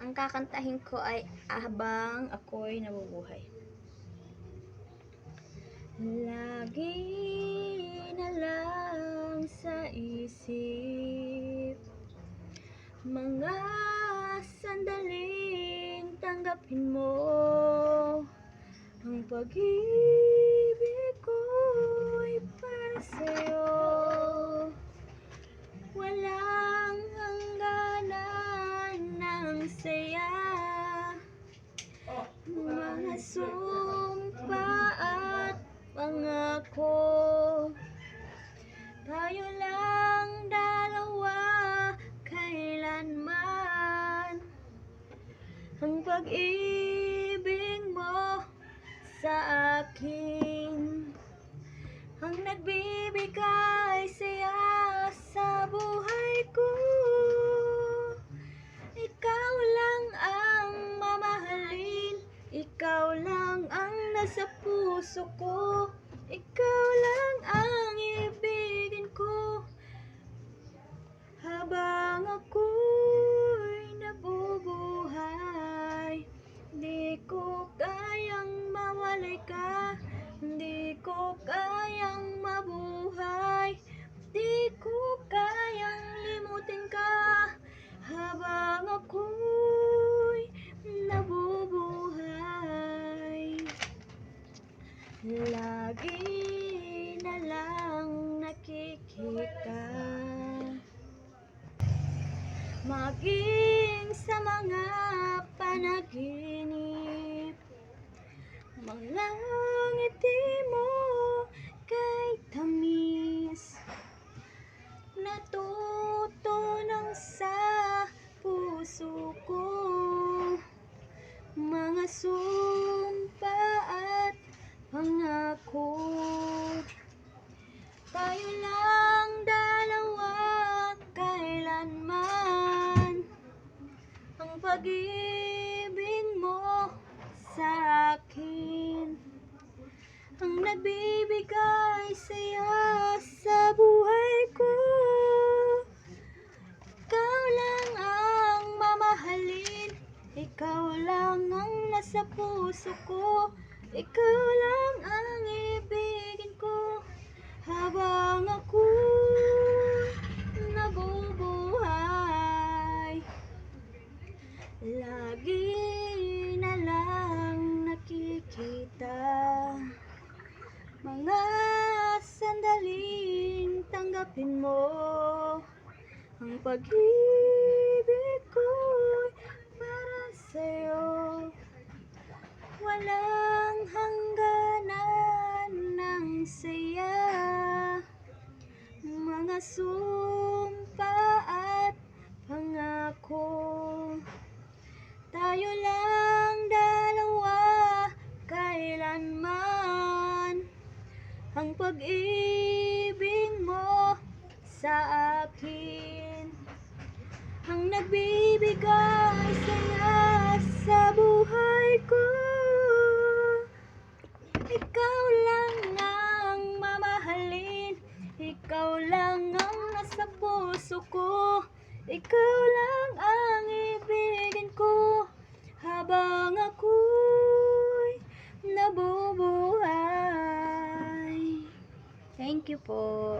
Ang kakantahin ko ay Habang Ako'y Nabubuhay. Lagi na lang sa isip mga sandaling tanggapin mo ang pag-ibig ko'y para sa'yo. Walang hangganan ng saya, mga sumpa at pangako. Tayo lang dalawa kailanman, ang pag-ibig mo sa akin ang nagbibigay saya sa buhay ko. Ikaw lang ang mamahalin, ikaw lang ang nasa puso ko, ikaw lang ang ibigin ko. Habang ako'y nabubuhay, di ko kayang mawalay ka, di ko kayang mabuhay, di ko kayang limutin ka. Habang ako'y nabubuhay, lagi na lang nakikita, maging sa mga panaginip, mga ngiti mo kay tamis, natutunaw sa puso ko, mga sumpa at pangako. Tayo lang dalawa kailanman, ang pag-ibig mo sa akin ang nagbibigay saya sa buhay ko. Ikaw lang ang mamahalin, ikaw lang ang nasa puso ko, ikaw lang ang ibigin ko. Habang ako'y nabubuhay, lagi na lang nakikita, mga sandaling tanggapin mo ang pag-ibig ko'y para sa'yo. Walang hangganan ng saya, mga sumpa at pangako. Tayo lang dalawa kailanman, ang pag-ibig mo sa akin ang nagbibigay saya sa buhay ko. Ikaw lang ang mamahalin, ikaw lang ang nasa puso ko, ikaw lang ang ibigin ko. Habang ako'y nabubuhay. Thank you po.